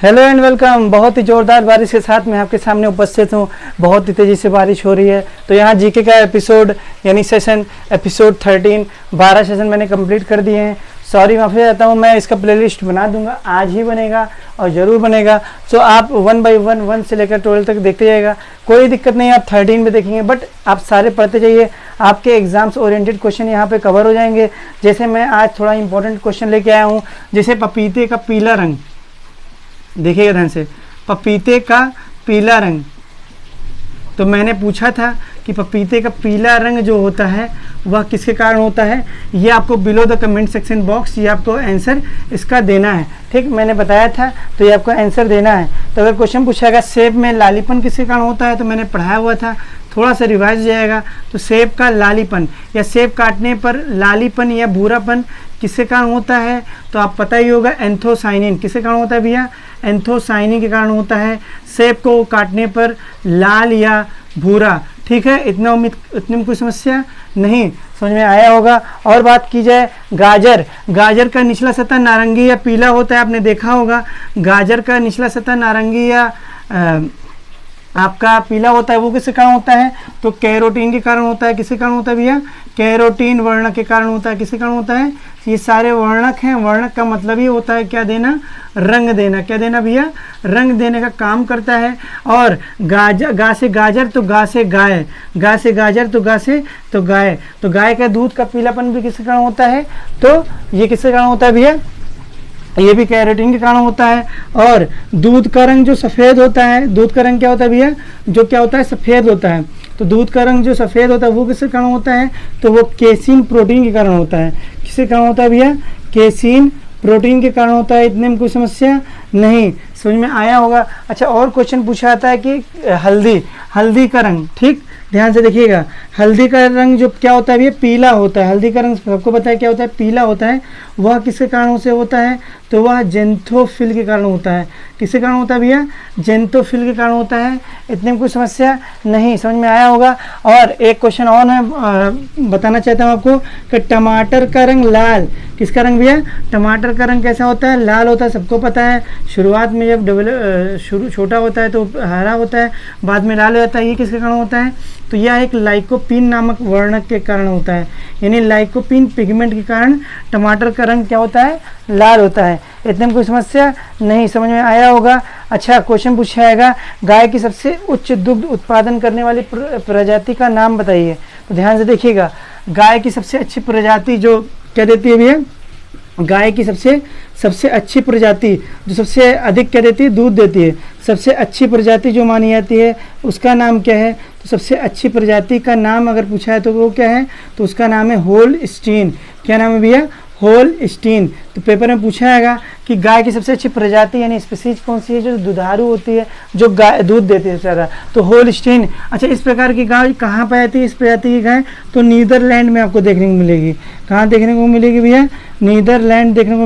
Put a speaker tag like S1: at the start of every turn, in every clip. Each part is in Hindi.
S1: Hello and welcome. बहुत ही ज़ोरदार बारिश के साथ मैं आपके सामने उपस्थित हूँ। बहुत ही तेज़ी से बारिश हो रही है। तो यहाँ जीके का एपिसोड यानी सेशन एपिसोड 13 12 सेशन मैंने कंप्लीट कर दिए हैं। सॉरी, माफ़ी चाहता हूँ। मैं इसका प्लेलिस्ट बना दूंगा, आज ही बनेगा और ज़रूर बनेगा। सो आप 1 बाय 1 से लेकर 12 तक देखते जाइएगा, कोई दिक्कत नहीं। आप 13 में देखेंगे, बट आप सारे पढ़ते जाइए। आपके एग्जाम्स ओरिएंटेड क्वेश्चन यहाँ पे कवर हो जाएंगे। जैसे मैं आज थोड़ा इंपॉर्टेंट क्वेश्चन लेके आया हूँ, जैसे पपीते का पीला रंग, देखिएगा ध्यान से, पपीते का पीला रंग। तो मैंने पूछा था कि पपीते का पीला रंग जो होता है वह किसके कारण होता है। ये आपको below the comment section box ये आपको आंसर इसका देना है। ठीक, मैंने बताया था, तो ये आपको आंसर देना है। तो अगर क्वेश्चन पूछाएगा सेब में लालीपन किसके कारण होता है, तो मैंने पढ़ाया हुआ था, थोड़ा सा रिवाइज हो जाएगा। तो सेब का लालीपन या सेब काटने पर लालीपन या भूरापन किसके कारण होता है, तो आप पता ही होगा, एंथोसाइनिन। किसके कारण होता है भैया? एंथोसाइनिन के कारण होता है। सेब को काटने पर लाल या भूरा। ठीक है, इतना इतने में कोई समस्या नहीं, समझ में आया होगा। और बात की जाए गाजर, गाजर का निचला सतह नारंगी या पीला होता है, आपने देखा होगा। गाजर का निचला सतह नारंगी या आपका पीला होता है, वो किसके कारण होता है, तो कैरोटीन के कारण होता है। किसके कारण होता है भैया? कैरोटीन वर्णक के कारण होता है। किसके कारण होता है? ये सारे वर्णक हैं। वर्णक का मतलब ही होता है क्या देना? रंग देना। क्या देना भैया? रंग देने का काम करता है। और गा से गाजर तो गा से गाय, गा से गाजर तो गा से तो गाय। तो गाय का दूध का पीलापन भी किसके कारण होता है, तो ये किसके कारण होता है भैया? ये भी कैरोटीन के कारण होता है। और दूध का रंग जो सफ़ेद होता है, दूध का रंग क्या होता है भैया? जो क्या होता है? सफ़ेद होता है। तो दूध का रंग जो सफ़ेद होता है वो किसके कारण होता है, तो वो केसीन प्रोटीन के कारण होता है। किसके कारण होता है भैया? केसीन प्रोटीन के कारण होता है। इतने में कोई समस्या नहीं, समझ में आया होगा। अच्छा, और क्वेश्चन पूछा जाता है कि हल्दी, हल्दी का रंग, ठीक ध्यान से देखिएगा, हल्दी का रंग जो क्या होता है भैया? पीला होता है। हल्दी का रंग सबको पता है क्या होता है? पीला होता है। वह किसके कारण से होता है, तो वह जेंथोफिल के कारण होता है। किसके कारण होता है भैया? जेंथोफिल के कारण होता है। इतने में कोई समस्या नहीं, समझ में आया होगा। और एक क्वेश्चन और मैं बताना चाहता हूँ आपको कि टमाटर का रंग लाल, किसका रंग भैया? टमाटर का रंग कैसा होता है? लाल होता है, सबको पता है। शुरुआत में जब छोटा होता है तो हरा होता है, बाद में लाल हो जाता है। ये किसके कारण होता है, तो यह एक लाइकोपीन नामक वर्णक के कारण होता है। यानी लाइकोपीन पिगमेंट के कारण टमाटर का रंग क्या होता है? लाल होता है। इतने में कोई समस्या नहीं, समझ में आया होगा। अच्छा, क्वेश्चन पूछा जाएगा गाय की सबसे उच्च दुग्ध उत्पादन करने वाली प्रजाति का नाम बताइए। तो ध्यान से देखिएगा, गाय की सबसे अच्छी प्रजाति जो क्या देती है भैया? गाय की सबसे अच्छी प्रजाति जो सबसे अधिक क्या देती है? दूध देती है। सबसे अच्छी प्रजाति जो मानी जाती है उसका नाम क्या है, तो सबसे अच्छी प्रजाति का नाम अगर पूछा है तो वो क्या है, तो उसका नाम है होल्स्टीन। क्या नाम है भैया? होल्स्टीन। तो पेपर में पूछा जाएगा कि गाय की सबसे अच्छी प्रजाति यानी स्पीसीज कौन सी है जो दुधारू होती है, जो गाय दूध देती है ज़्यादा, तो होल्स्टीन। अच्छा, इस प्रकार की गाय कहाँ पाई जाती है? इस प्रजाति की गाय तो नीदरलैंड में आपको देखने को मिलेगी। कहाँ देखने को मिलेगी भैया? नीदरलैंड देखने को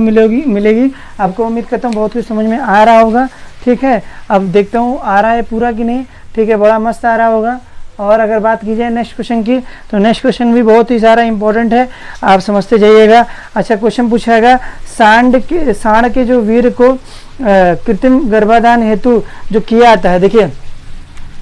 S1: मिलेगी। आपको उम्मीद करता हूँ बहुत कुछ समझ में आ रहा होगा। ठीक है, अब देखता हूँ आ रहा है पूरा कि नहीं। ठीक है, बड़ा मस्त आ रहा होगा। और अगर बात की जाए नेक्स्ट क्वेश्चन की, तो नेक्स्ट क्वेश्चन भी बहुत ही सारा इंपॉर्टेंट है, आप समझते जाइएगा। अच्छा, क्वेश्चन पूछाएगा सांड के जो वीर को कृत्रिम गर्भाधान हेतु जो किया जाता है। देखिए,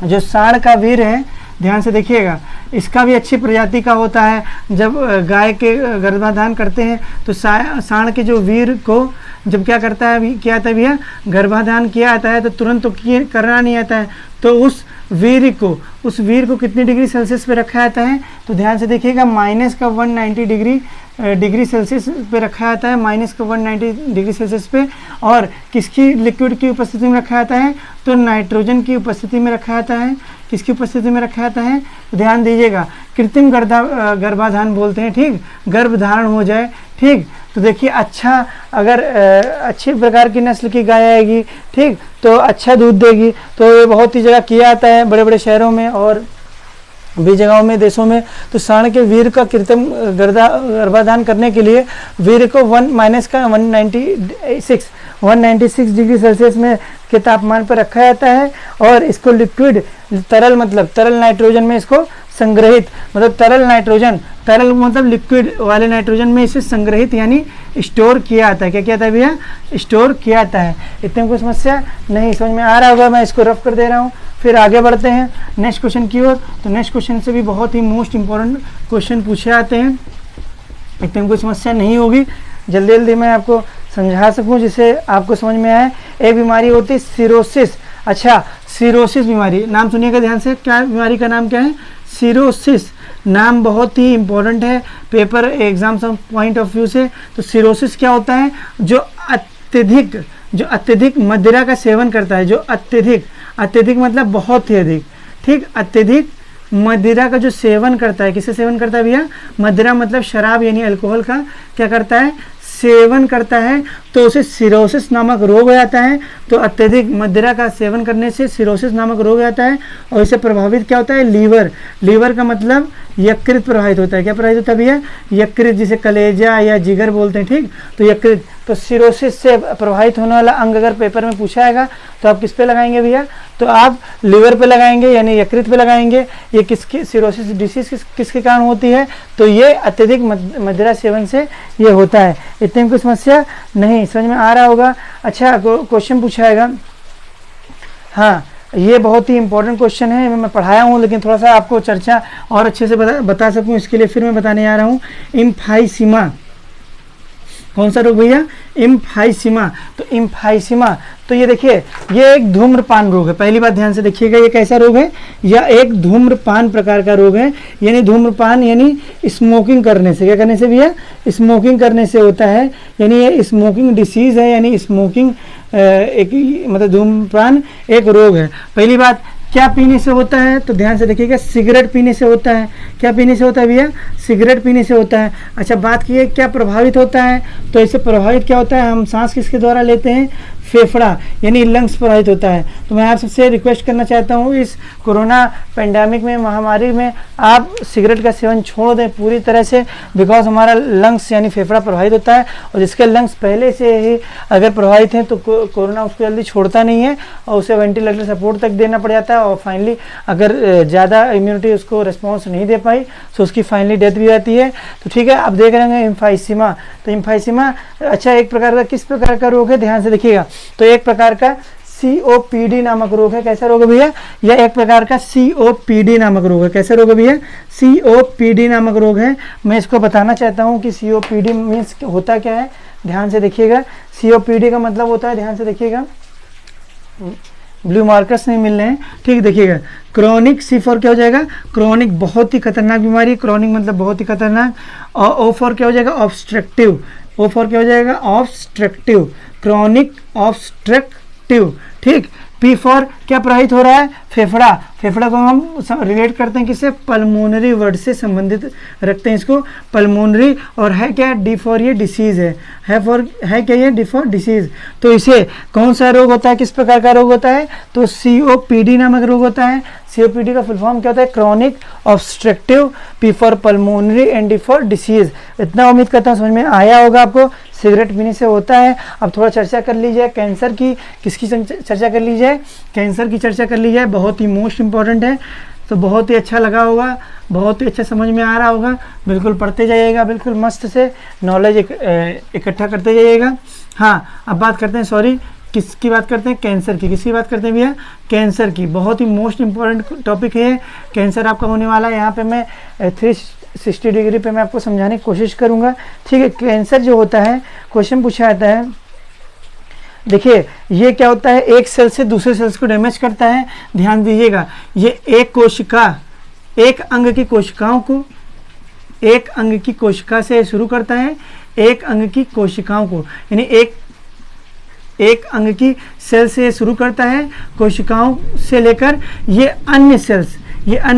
S1: जो सांड का वीर है, ध्यान से देखिएगा, इसका भी अच्छी प्रजाति का होता है। जब गाय के गर्भाधान करते हैं तो सांड के जो वीर को जब क्या करता है, क्या आता है भैया? गर्भाधान किया जाता है, तो तुरंत तो करना नहीं आता है, तो उस वीर को कितनी डिग्री सेल्सियस पे रखा जाता है, तो ध्यान से देखिएगा, -190 डिग्री सेल्सियस पे रखा जाता है, -190 डिग्री सेल्सियस पे। और किसकी लिक्विड की उपस्थिति में रखा जाता है, तो नाइट्रोजन की उपस्थिति में रखा जाता है। किसकी उपस्थिति में रखा जाता है, तो ध्यान दीजिएगा, कृत्रिम गर्भाधान बोलते हैं। ठीक, गर्भधारण हो जाए। ठीक, तो देखिए, अच्छा अगर अच्छी प्रकार की नस्ल की गाय आएगी, ठीक, तो अच्छा दूध देगी। तो ये बहुत ही जगह किया जाता है, बड़े बड़े शहरों में और भी जगहों में, देशों में। तो सांड के वीर का कृत्रिम गर्भाधान करने के लिए वीर को 196 डिग्री सेल्सियस में के तापमान पर रखा जाता है। और इसको लिक्विड तरल मतलब तरल नाइट्रोजन में इसको संग्रहित मतलब तरल नाइट्रोजन, तरल मतलब लिक्विड वाले नाइट्रोजन में इसे संग्रहित यानी स्टोर किया जाता है। क्या किया जाता है भैया? स्टोर किया जाता है। इतने में कोई समस्या नहीं, समझ में आ रहा होगा। मैं इसको रफ कर दे रहा हूँ, फिर आगे बढ़ते हैं नेक्स्ट क्वेश्चन की ओर। तो नेक्स्ट क्वेश्चन से भी बहुत ही मोस्ट इंपॉर्टेंट क्वेश्चन पूछे जाते हैं, इतने में कोई समस्या नहीं होगी। जल्दी जल्दी मैं आपको समझा सकूं जिससे आपको समझ में आए। एक बीमारी होती है सिरोसिस। अच्छा, सिरोसिस बीमारी नाम सुनिएगा ध्यान से, क्या बीमारी का नाम क्या है? सिरोसिस। नाम बहुत ही इंपॉर्टेंट है paper exam point of view से। तो सिरोसिस क्या होता है? जो अत्यधिक मदिरा का सेवन करता है, जो अत्यधिक मतलब बहुत ही अधिक, ठीक, अत्यधिक मदिरा का जो सेवन करता है। किसे सेवन करता है भैया? मदिरा मतलब शराब यानी अल्कोहल का क्या करता है? सेवन करता है, तो उसे सिरोसिस नामक रोग हो जाता है। तो अत्यधिक मदिरा का सेवन करने से सिरोसिस नामक रोग हो जाता है। और इससे प्रभावित क्या होता है? लीवर का मतलब यकृत प्रभावित होता है। क्या प्रभावित होता है भैया? यकृत, जिसे कलेजा या जिगर बोलते हैं, ठीक। तो यकृत, तो सिरोसिस से प्रभावित होने वाला अंग अगर पेपर में पूछा आएगा तो आप किस पे लगाएंगे भैया? तो आप लिवर पे लगाएंगे यानी यकृत पे लगाएंगे। ये किसकी सिरोसिस डिसीज किसके कारण होती है? तो ये अत्यधिक मदिरा सेवन से ये होता है। इतने में कोई समस्या नहीं, समझ में आ रहा होगा। अच्छा, क्वेश्चन पूछा आएगा, हाँ ये बहुत ही इंपॉर्टेंट क्वेश्चन है। मैं पढ़ाया हूँ लेकिन थोड़ा सा आपको चर्चा और अच्छे से बता सकूँ इसके लिए फिर मैं बताने आ रहा हूँ। इम्फाइसीमा, कौन सा रोग भैया? इम्फाइसीमा। तो इम्फाइसीमा, तो ये देखिए ये एक धूम्रपान रोग है। पहली बात ध्यान से देखिएगा, ये कैसा रोग है? यह एक धूम्रपान प्रकार का रोग है। यानी धूम्रपान यानी स्मोकिंग करने से, क्या करने से भैया? स्मोकिंग करने से होता है। यानी ये स्मोकिंग डिसीज है, यानी स्मोकिंग एक मतलब धूम्रपान एक रोग है। पहली बात, क्या पीने से होता है? तो ध्यान से देखिएगा, सिगरेट पीने से होता है। क्या पीने से होता है भैया? सिगरेट पीने से होता है। अच्छा, बात की है क्या प्रभावित होता है? तो इससे प्रभावित क्या होता है? हम सांस किसके द्वारा लेते हैं? फेफड़ा यानी लंग्स प्रभावित होता है। तो मैं आप सबसे रिक्वेस्ट करना चाहता हूँ, इस कोरोना पेंडेमिक में, महामारी में आप सिगरेट का सेवन छोड़ दें पूरी तरह से, बिकॉज हमारा लंग्स यानी फेफड़ा प्रभावित होता है। और जिसके लंग्स पहले से ही अगर प्रभावित हैं तो कोरोना उसको जल्दी छोड़ता नहीं है और उसे वेंटिलेटर सपोर्ट तक देना पड़ जाता है। और फाइनली अगर ज़्यादा इम्यूनिटी उसको रिस्पॉन्स नहीं दे पाई तो उसकी फाइनली डेथ भी आती है। तो ठीक है, अब देख रहे हैं इम्फाइसीमा। तो इम्फाइसीमा अच्छा एक प्रकार का किस प्रकार का रोग है? ध्यान से देखिएगा। तो एक प्रकार का COPD नामक रोग है। कैसा रोग है भैया? यह एक प्रकार का COPD नामक रोग है। कैसा रोग है भैया? COPD नामक रोग है। मैं इसको बताना चाहता हूँ कि COPD मीन्स होता क्या है। ध्यान से देखिएगा, COPD का मतलब होता है, ध्यान से देखिएगा, ब्लू मार्कर्स नहीं मिल रहे हैं, ठीक, देखिएगा, क्रॉनिक, C फॉर क्या हो जाएगा? क्रॉनिक, बहुत ही खतरनाक बीमारी, क्रॉनिक मतलब बहुत ही खतरनाक। और O फॉर क्या हो जाएगा? ऑब्स्ट्रक्टिव, O फॉर क्या हो जाएगा? ऑब्स्ट्रक्टिव, क्रॉनिक ऑब्स्ट्रक्टिव, ठीक। P फॉर क्या प्रभावित हो रहा है? फेफड़ा, फेफड़ा को हम रिलेट करते हैं किससे? पल्मोनरी वर्ड से संबंधित रखते हैं इसको, पल्मोनरी। और है क्या? D फॉर ये डिसीज है क्या ये? D for disease. तो इसे कौन सा रोग होता है? किस प्रकार का रोग होता है? तो COPD नामक रोग होता है। COPD का फुल फॉर्म क्या होता है? Chronic obstructive, P for pulmonary and D for disease. इतना उम्मीद करता हूँ समझ में आया होगा आपको। सिगरेट पीने से होता है। अब थोड़ा चर्चा कर लीजिए कैंसर की। किसकी चर्चा कर ली जाए? कैंसर की चर्चा कर ली जाए, बहुत ही मोस्ट इंपॉर्टेंट है। तो बहुत ही अच्छा लगा होगा, बहुत ही अच्छा समझ में आ रहा होगा। बिल्कुल पढ़ते जाइएगा, बिल्कुल मस्त से नॉलेज इकट्ठा करते जाइएगा। हाँ, अब बात करते हैं, सॉरी, किसकी बात करते हैं? कैंसर की। किसकी बात करते हैं भैया? कैंसर की। बहुत ही मोस्ट इंपॉर्टेंट टॉपिक है कैंसर आपका होने वाला है। यहाँ पे मैं 360 डिग्री पे मैं आपको समझाने की कोशिश करूँगा, ठीक है। कैंसर जो होता है, क्वेश्चन पूछा जाता है, देखिए ये क्या होता है? एक सेल से दूसरे सेल्स को डैमेज करता है। ध्यान दीजिएगा, ये एक कोशिका, एक अंग की कोशिकाओं को, एक अंग की कोशिका से शुरू करता है, एक अंग की कोशिकाओं को, यानी एक अंग की सेल से शुरू करता है, कोशिकाओं से लेकर ये अन्य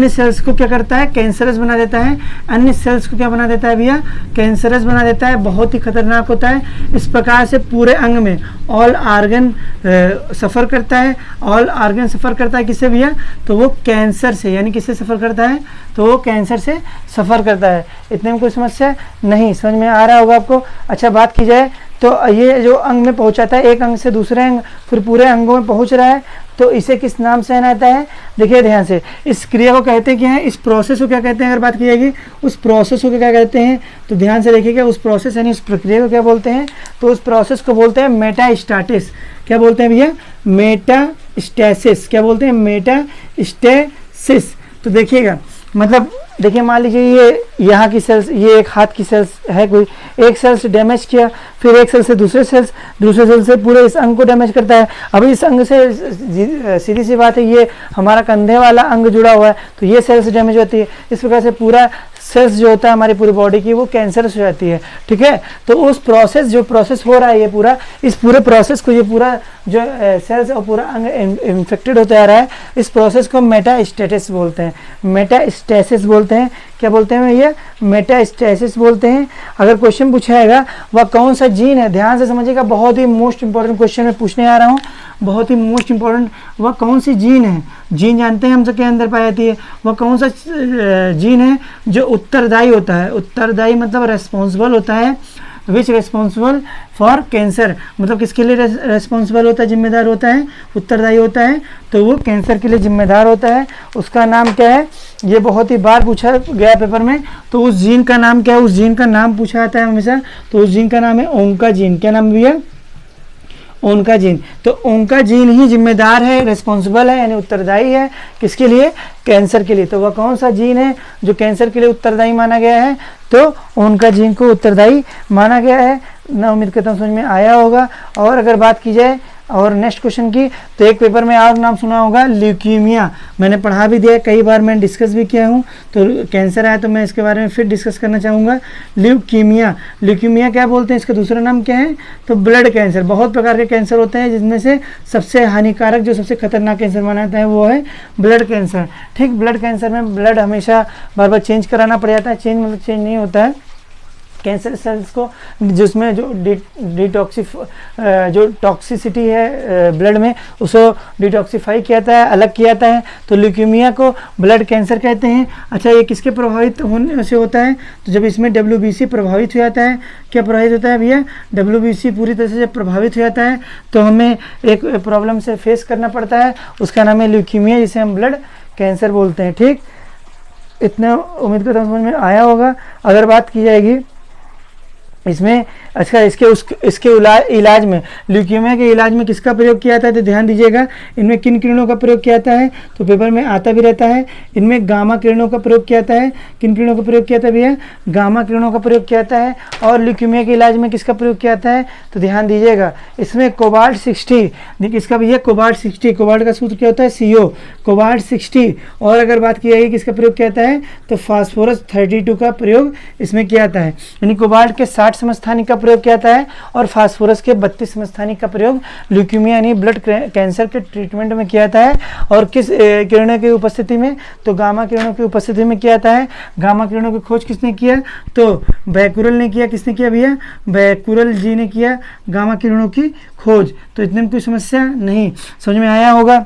S1: सेल्स को क्या करता है? कैंसरस बना देता है। अन्य सेल्स को क्या बना देता है भैया? कैंसरस बना देता है। बहुत ही खतरनाक होता है। इस प्रकार से पूरे अंग में ऑल आर्गन सफ़र करता है। ऑल आर्गन सफ़र करता है किससे भैया? तो वो कैंसर से, यानी किससे सफ़र करता है? तो वो कैंसर से सफ़र करता है। इतने में कोई समस्या नहीं, समझ में आ रहा होगा आपको। अच्छा, बात की जाए तो ये जो अंग में पहुंचाता है, एक अंग से दूसरे अंग फिर पूरे अंगों में पहुंच रहा है, तो इसे किस नाम से आता है? देखिए ध्यान से, इस क्रिया को कहते हैं क्या है? इस प्रोसेस को क्या कहते हैं? अगर बात की जाएगी उस प्रोसेस को क्या कहते हैं, तो ध्यान से देखिएगा, उस प्रोसेस यानी उस प्रक्रिया को क्या बोलते हैं? तो उस प्रोसेस को बोलते हैं मेटास्टैसिस। क्या बोलते हैं भैया? मेटास्टैसिस। क्या बोलते हैं? मेटास्टैसिस। तो देखिएगा, मतलब देखिए मान लीजिए ये यहाँ की सेल्स, ये एक हाथ की सेल्स है, कोई एक सेल से डैमेज किया, फिर एक सेल से दूसरे सेल से पूरे इस अंग को डैमेज करता है। अब इस अंग से सीधी सी बात है, ये हमारा कंधे वाला अंग जुड़ा हुआ है, तो ये सेल्स डैमेज होती है। इस प्रकार से पूरा सेल्स जो होता है हमारी पूरी बॉडी की, वो कैंसरस हो जाती है। ठीक है, तो उस प्रोसेस, जो प्रोसेस हो रहा है ये पूरा, इस पूरे प्रोसेस को, ये पूरा जो सेल्स और पूरा अंग इन्फेक्टेड होता जा रहा है, इस प्रोसेस को मेटास्टैसिस बोलते हैं। मेटास्टैसिस बोलते हैं। क्या बोलते हैं भैया? मेटास्टैसिस बोलते हैं। अगर क्वेश्चन पूछाएगा वह कौन सा जीन है, ध्यान से समझिएगा, बहुत ही मोस्ट इंपॉर्टेंट क्वेश्चन में पूछने आ रहा हूँ, बहुत ही मोस्ट इंपॉर्टेंट। वह कौन सी जीन है? जीन जानते हैं हम सबके अंदर पाई जाती है। वह कौन सा जीन है जो उत्तरदायी होता है? उत्तरदायी मतलब रेस्पॉन्सिबल होता है, विच रेस्पॉन्सिबल फॉर कैंसर, मतलब किसके लिए रेस्पॉन्सिबल होता है, जिम्मेदार होता है, उत्तरदायी होता है, तो वो कैंसर के लिए जिम्मेदार होता है। उसका नाम क्या है? ये बहुत ही बार पूछा गया पेपर में। तो उस जीन का नाम क्या है? उस जीन का नाम पूछा जाता है हमेशा, तो उस जीन का नाम है ओंका जीन। क्या नाम भैया? ओंका जीन। तो ओंका जीन ही जिम्मेदार है, रेस्पॉन्सिबल है, यानी उत्तरदायी है, किसके लिए? कैंसर के लिए। तो वह कौन सा जीन है जो कैंसर के लिए उत्तरदायी माना गया है? तो ओंका जीन को उत्तरदायी माना गया है ना। उम्मीद करता हूँ समझ में आया होगा। और अगर बात की जाए और नेक्स्ट क्वेश्चन की, तो एक पेपर में और नाम सुना होगा ल्यूकीमिया, मैंने पढ़ा भी दिया, कई बार मैंने डिस्कस भी किया हूँ। तो कैंसर आया तो मैं इसके बारे में फिर डिस्कस करना चाहूँगा। ल्यूकीमिया, ल्यूकीमिया क्या बोलते हैं? इसका दूसरा नाम क्या है? तो ब्लड कैंसर। बहुत प्रकार के कैंसर होते हैं, जिसमें से सबसे हानिकारक, जो सबसे खतरनाक कैंसर माना जाता है वो है ब्लड कैंसर। ठीक, ब्लड कैंसर में ब्लड हमेशा बार बार चेंज कराना पड़ जाता है। चेंज मतलब चेंज नहीं होता है, कैंसर सेल्स को जिसमें जो जो टॉक्सिसिटी है ब्लड में, उसको डिटॉक्सीफाई किया जाता है, अलग किया जाता है। तो ल्यूकीमिया को ब्लड कैंसर कहते हैं। अच्छा, ये किसके प्रभावित होने से होता है? तो जब इसमें WBC प्रभावित हो जाता है। क्या प्रभावित होता है भैया? WBC पूरी तरह से जब प्रभावित हो जाता है तो हमें एक प्रॉब्लम से फेस करना पड़ता है, उसका नाम है ल्यूकीमिया, जिसे हम ब्लड कैंसर बोलते हैं। ठीक, इतना उम्मीद करता हूँ समझ में आया होगा। अगर बात की जाएगी इसमें, अच्छा, इसके इलाज में, ल्यूकीमिया के इलाज में किसका प्रयोग किया जाता है? तो ध्यान दीजिएगा, इनमें किन किरणों का प्रयोग किया जाता है? तो पेपर में आता भी रहता है। इनमें गामा किरणों का प्रयोग किया जाता है। किन किरणों का प्रयोग किया जाता है भैया? गामा किरणों का प्रयोग किया जाता है। और ल्यूकीमिया के इलाज में किसका प्रयोग किया जाता है? तो ध्यान दीजिएगा, इसमें कोबाल्ट 60, किसका भैया? कोबाल्ट 60। कोबाल्ट का सूत्र क्या होता है? CO, cobalt 60। और अगर बात की जाएगी किसका प्रयोग किया जाता है? तो फास्फोरस 32 का प्रयोग इसमें किया जाता है। यानी कोबाल्ट के 60 समस्थानिक का प्रयोग किया जाता है और फास्फोरस के 32 समस्थानिक का प्रयोग ल्यूकीमिया यानी ब्लड कैंसर के ट्रीटमेंट में किया जाता है। और किस किरणों की उपस्थिति में? तो गामा किरणों की उपस्थिति में किया जाता है। गामा किरणों की खोज किसने किया? तो बैकुरल ने किया। किसने किया भैया? बैकुरल जी ने किया गामा किरणों की खोज। तो इतने में कोई समस्या नहीं, समझ में आया होगा।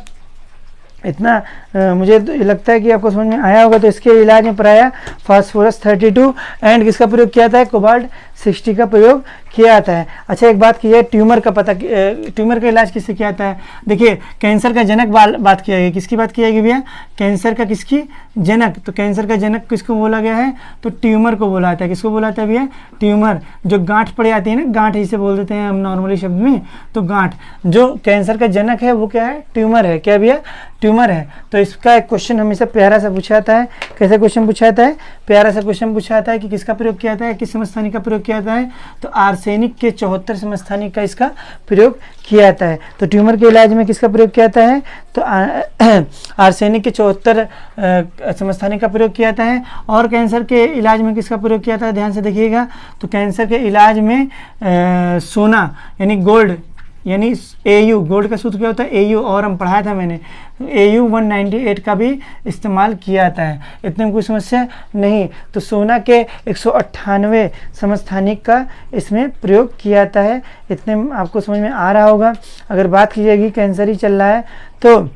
S1: इतना मुझे तो लगता है कि आपको समझ में आया होगा। तो इसके इलाज में प्राय फास्फोरस 32 एंड किसका प्रयोग किया जाता है? कोबाल्ट 60 का प्रयोग किया जाता है। अच्छा, एक बात की है, ट्यूमर का पता, ट्यूमर का इलाज किससे किया जाता है? देखिए, कैंसर का जनक बात की जाएगी। किसकी बात की जाएगी भैया? कैंसर का किसकी जनक? तो कैंसर का जनक किसको बोला गया है? तो ट्यूमर को बोला जाता है। किसको बोला जाता है भैया? ट्यूमर। जो गांठ पड़ जाती है ना, गांठ जिसे बोल देते हैं हम नॉर्मली शब्द में, तो गांठ, जो कैंसर का जनक है वो क्या है? ट्यूमर है। क्या भैया? ट्यूमर है। तो इसका एक क्वेश्चन हमेशा प्यारा सा पूछा जाता है। कैसे क्वेश्चन पूछा जाता है? प्यारा सा क्वेश्चन पूछा जाता है कि किसका प्रयोग किया जाता है, किस समस्थानिक का प्रयोग किया जाता है? तो आर्सेनिक के 74 समस्थानिक का इसका प्रयोग किया जाता है। तो ट्यूमर के इलाज में किसका प्रयोग किया जाता है? तो आर्सेनिक के 74 समस्थानिक का प्रयोग किया जाता है। और कैंसर के इलाज में किसका प्रयोग किया जाता है? ध्यान से देखिएगा, तो कैंसर के इलाज में सोना यानी गोल्ड, यानी AU, गोल्ड का सूत्र क्या होता है? AU, और हम पढ़ाया था मैंने, AU 198 का भी इस्तेमाल किया जाता है। इतने में कोई समस्या नहीं। तो सोना के 198 समस्थानिक का इसमें प्रयोग किया जाता है। इतने में आपको समझ में आ रहा होगा। अगर बात की जाएगी, कैंसर ही चल रहा है, तो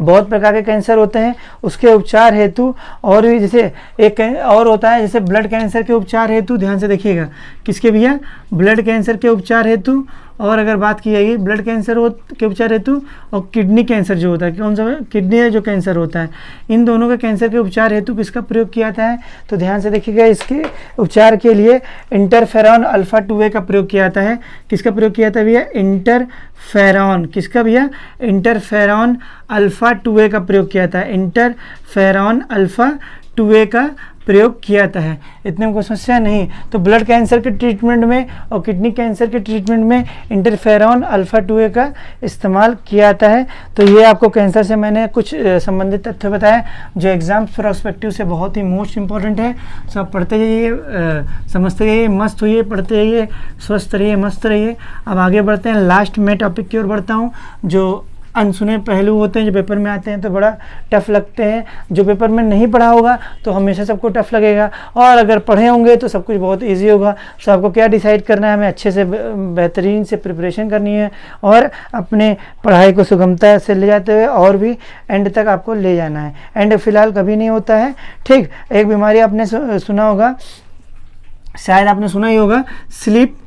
S1: बहुत प्रकार के कैंसर होते हैं, उसके उपचार हेतु और भी जैसे एक और होता है जैसे ब्लड कैंसर के उपचार हेतु, ध्यान से देखिएगा, किसके भैया, ब्लड कैंसर के उपचार हेतु, और अगर बात की जाएगी ब्लड कैंसर के उपचार हेतु और किडनी कैंसर जो होता है, कौन सा किडनी है जो कैंसर होता है, इन दोनों के कैंसर के उपचार हेतु किसका प्रयोग किया जाता है, तो ध्यान से देखिएगा, इसके उपचार के लिए इंटरफेरॉन अल्फा 2A का प्रयोग किया जाता है। किसका प्रयोग किया जाता है भैया, इंटरफेरॉन, किसका भैया, इंटरफेरॉन अल्फा 2A का प्रयोग किया जाता है, इंटरफेरॉन अल्फा 2A का प्रयोग किया जाता है। इतने में कोई समस्या नहीं। तो ब्लड कैंसर के ट्रीटमेंट में और किडनी कैंसर के ट्रीटमेंट में इंटरफेरॉन अल्फा 2A का इस्तेमाल किया जाता है। तो ये आपको कैंसर से मैंने कुछ संबंधित तथ्य बताया जो एग्जाम प्रोस्पेक्टिव से बहुत ही मोस्ट इंपॉर्टेंट है। सब पढ़ते जाइए, समझते जाइए, मस्त होइए, पढ़ते जाइए, स्वस्थ रहिए, मस्त रहिए। अब आगे बढ़ते हैं, लास्ट में टॉपिक की ओर बढ़ता हूँ, जो अनसुने पहलू होते हैं जो पेपर में आते हैं तो बड़ा टफ लगते हैं। जो पेपर में नहीं पढ़ा होगा तो हमेशा सबको टफ लगेगा, और अगर पढ़े होंगे तो सब कुछ बहुत इजी होगा। सो आपको क्या डिसाइड करना है, हमें अच्छे से बेहतरीन से प्रिपरेशन करनी है और अपने पढ़ाई को सुगमता से ले जाते हुए और भी एंड तक आपको ले जाना है। एंड फिलहाल कभी नहीं होता है, ठीक। एक बीमारी आपने सुना होगा, शायद आपने सुना ही होगा, स्लीप,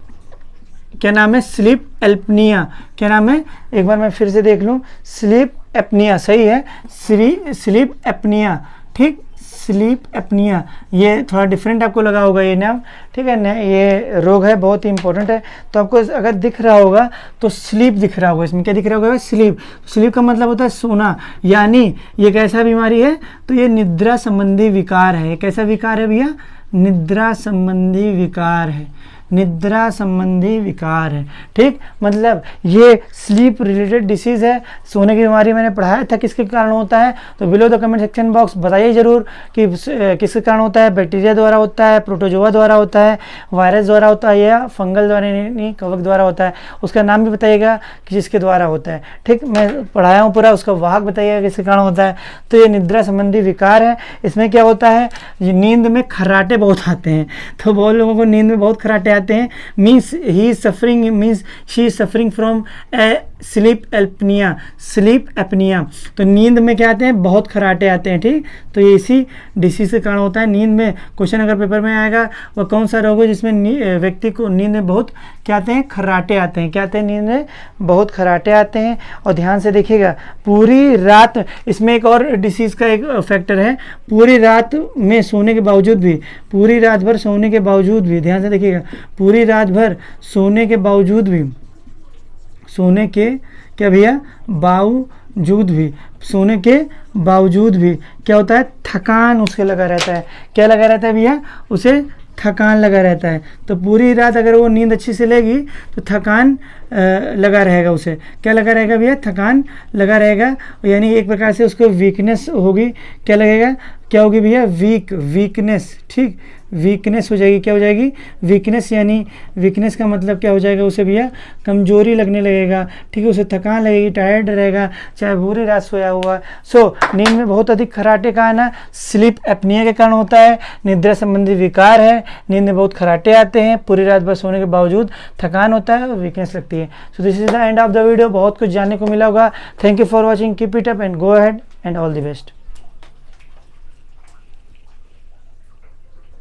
S1: क्या नाम है, स्लीप एल्पनिया। क्या नाम है, एक बार मैं फिर से देख लूँ, स्लीप एपनिया, सही है, स्लीप एपनिया, ठीक, स्लीप एपनिया। ये थोड़ा डिफरेंट आपको लगा होगा ये नाम, ठीक है ना, ये रोग है, बहुत ही इंपॉर्टेंट है। तो आपको अगर दिख रहा होगा तो स्लीप दिख रहा होगा, इसमें क्या दिख रहा होगा, स्लीप। स्लीप का मतलब होता है सोना, यानी ये कैसा बीमारी है, तो ये निद्रा संबंधी विकार है। कैसा विकार है भैया, निद्रा संबंधी विकार है, निद्रा संबंधी विकार है, ठीक। मतलब ये स्लीप रिलेटेड डिसीज़ है, सोने की बीमारी मैंने पढ़ाया था किसके कारण होता है। तो below the comment section box बताइए ज़रूर कि किसके कारण होता है, बैक्टीरिया द्वारा होता है, प्रोटोजोआ द्वारा होता है, वायरस द्वारा होता है, या फंगल द्वारा नहीं कवक द्वारा होता है। उसका नाम भी बताइएगा कि जिसके द्वारा होता है, ठीक। मैं पढ़ाया हूँ पूरा, उसका वाहक बताइएगा किसके कारण होता है। तो ये निद्रा संबंधी विकार है। इसमें क्या होता है, नींद में खर्राटे बहुत आते हैं, तो बहुत लोगों को नींद में बहुत खर्राटे आते हैं, means he is suffering, means she is suffering from sleep apnoea, sleep apnoea. तो नींद में क्या आते हैं, बहुत खर्राटे आते हैं, ठीक। तो ये इसी डिसीज के कारण होता है। नींद में क्वेश्चन अगर पेपर में आएगा, वह कौन सा रोग है जिसमें व्यक्ति को नींद में बहुत क्या आते हैं, खर्राटे आते हैं। क्या आते हैं, नींद में बहुत खर्राटे आते हैं। और ध्यान से देखिएगा, पूरी रात, इसमें एक और डिसीज़ का एक फैक्टर है, पूरी रात में सोने के बावजूद भी, पूरी रात भर सोने के बावजूद भी, ध्यान से देखिएगा, पूरी रात भर सोने के बावजूद भी, सोने के क्या भैया, बावजूद भी, सोने के बावजूद भी क्या होता है, थकान उसके लगा रहता है। क्या लगा रहता है भैया, उसे थकान लगा रहता है। तो पूरी रात अगर वो नींद अच्छी से लेगी तो थकान लगा रहेगा, उसे क्या लगा रहेगा भैया, थकान लगा रहेगा, यानी एक प्रकार से उसको वीकनेस होगी। क्या लगेगा, क्या होगी भैया, वीकनेस, ठीक, वीकनेस हो जाएगी। क्या हो जाएगी, वीकनेस, यानी वीकनेस का मतलब क्या हो जाएगा, उसे भैया कमजोरी लगने लगेगा, ठीक है, उसे थकान लगेगी, टायर्ड रहेगा, चाहे पूरी रात सोया हुआ। सो नींद में बहुत अधिक खर्राटे का आना स्लीप एपनिया के कारण होता है, निद्रा संबंधी विकार है, नींद में बहुत खर्राटे आते हैं, पूरी रात भर सोने के बावजूद थकान होता है और वीकनेस लगती है। So this is the end of the video. बहुत कुछ जानने को मिला होगा। Thank you for watching, keep it up and go ahead and all the best.